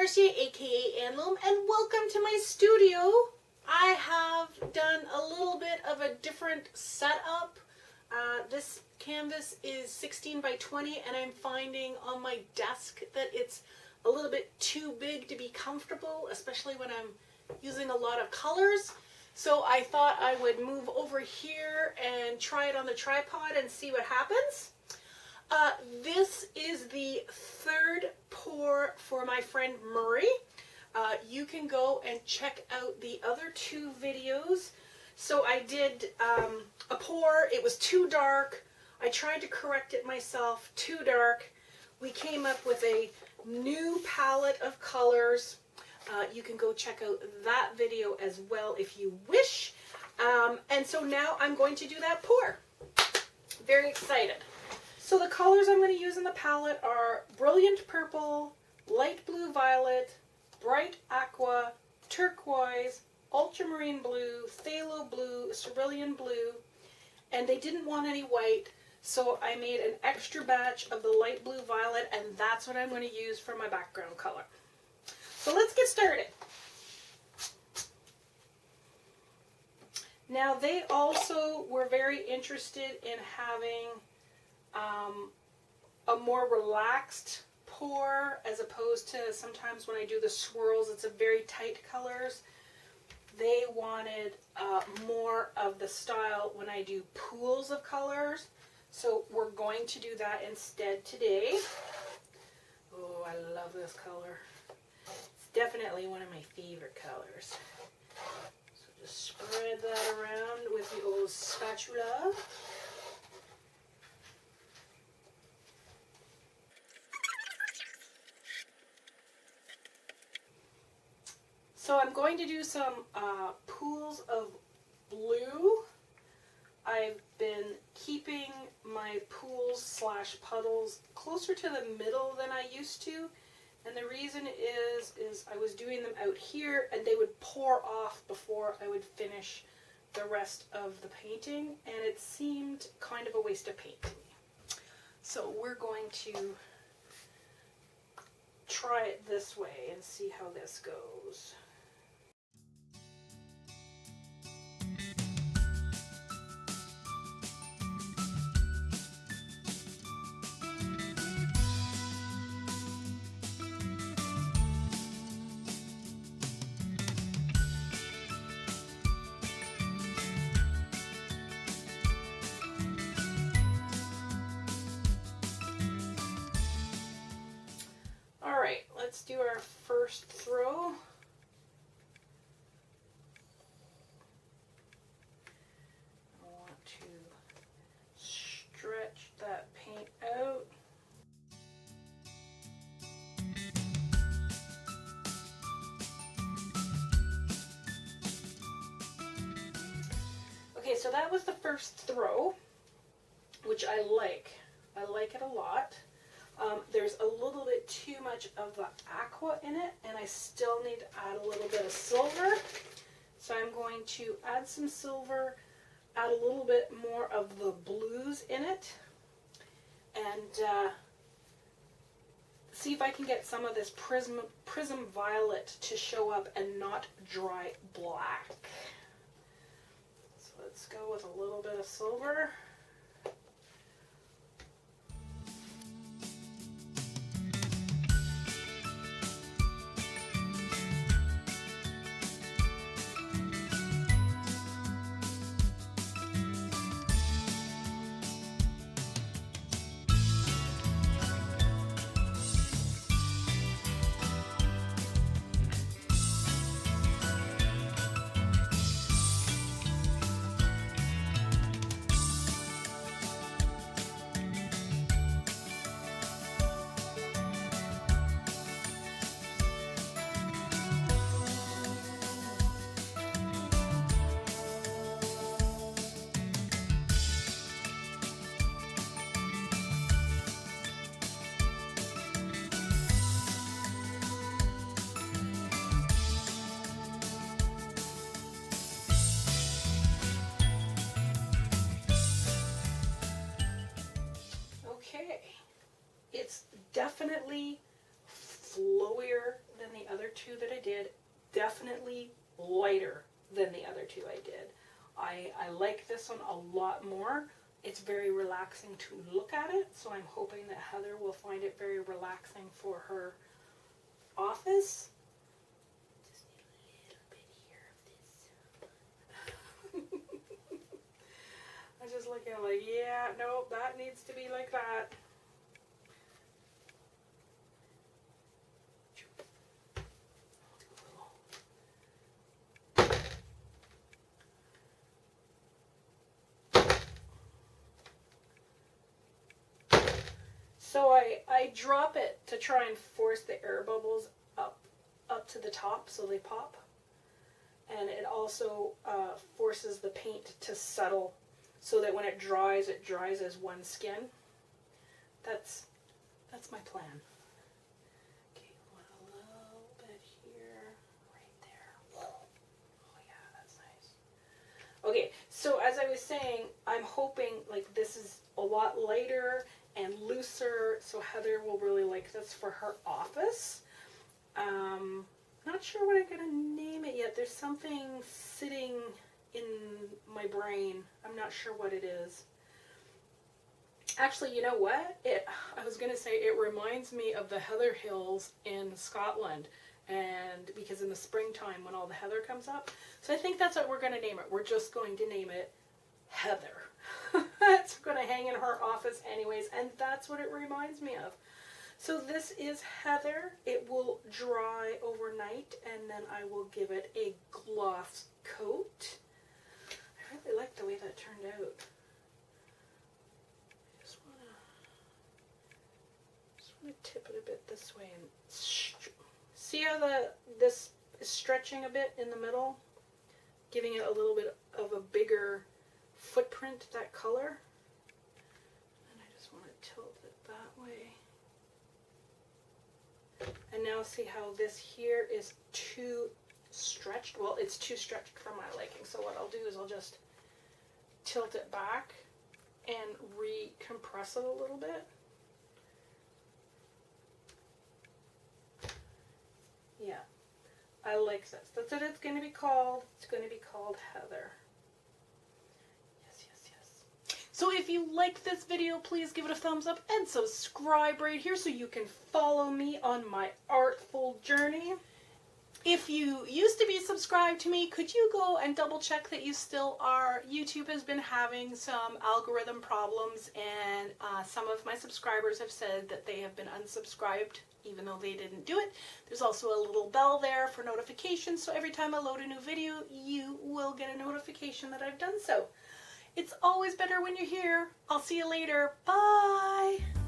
Marcia, aka Anloom, and welcome to my studio. I have done a little bit of a different setup. This canvas is 16 by 20 and I'm finding on my desk that it's a little bit too big to be comfortable, especially when I'm using a lot of colors. So I thought I would move over here and try it on the tripod and see what happens. This is the third pour for my friend Murray. You can go and check out the other two videos. So I did a pour. It was too dark. I tried to correct it myself. Too dark. We came up with a new palette of colors. You can go check out that video as well if you wish. And so now I'm going to do that pour. Very excited. So the colors I'm going to use in the palette are Brilliant Purple, Light Blue Violet, Bright Aqua, Turquoise, Ultramarine Blue, Phthalo Blue, Cerulean Blue, and they didn't want any white, so I made an extra batch of the Light Blue Violet, and that's what I'm going to use for my background color. So let's get started. Now they also were very interested in having a more relaxed pour as opposed to sometimes when I do the swirls, it's a very tight colors. They wanted more of the style when I do pools of colors. So we're going to do that instead today. Oh, I love this color. It's definitely one of my favorite colors. So just spread that around with the old spatula. So I'm going to do some pools of blue. I've been keeping my pools slash puddles closer to the middle than I used to. And the reason is I was doing them out here and they would pour off before I would finish the rest of the painting. And it seemed kind of a waste of paint to me. So we're going to try it this way and see how this goes. Alright, let's do our first throw. I want to stretch that paint out. Okay, so that was the first throw, which I like. I like it a lot. There's a little bit too much of the aqua in it, and I still need to add a little bit of silver. So I'm going to add some silver, add a little bit more of the blues in it, and see if I can get some of this Prism violet to show up and not dry black. So let's go with a little bit of silver. definitely flowier than the that I did, definitely lighter than the other two I did. I like this one a lot more. It's very relaxing to look at it, so I'm hoping that Heather will find it very relaxing for her office. Just need a little bit here of this. I'm just looking like, yeah, no, that needs to be like that. So I drop it to try and force the air bubbles up to the top so they pop. And it also forces the paint to settle so that when it dries as one skin. That's my plan. Okay, a little bit here, right there. Oh yeah, that's nice. Okay, so as I was saying, I'm hoping like this is a lot lighter and looser, so Heather will really like this for her office. Not sure what I'm gonna name it yet. There's something sitting in my brain. I'm not sure what it is. Actually, you know what? I was gonna say it reminds me of the heather hills in Scotland, and because in the springtime when all the heather comes up. So I think that's what we're gonna name it. We're just going to name it Heather. It's going to hang in her office anyways, and that's what it reminds me of. So this is Heather. It will dry overnight, and then I will give it a gloss coat. I really like the way that turned out. I just want to tip it a bit this way and see how this is stretching a bit in the middle, giving it a little bit of a bigger footprint, that color. And I just want to tilt it that way. And now see how this here is too stretched. Well, it's too stretched for my liking. So what I'll do is I'll just tilt it back and recompress it a little bit. Yeah, I like this. That's what it's going to be called. It's going to be called Heather. So if you like this video, please give it a thumbs up and subscribe right here so you can follow me on my artful journey. If you used to be subscribed to me, could you go and double check that you still are? YouTube has been having some algorithm problems, and some of my subscribers have said that they have been unsubscribed even though they didn't do it. There's also a little bell there for notifications, so every time I load a new video, you will get a notification that I've done so. It's always better when you're here. I'll see you later. Bye!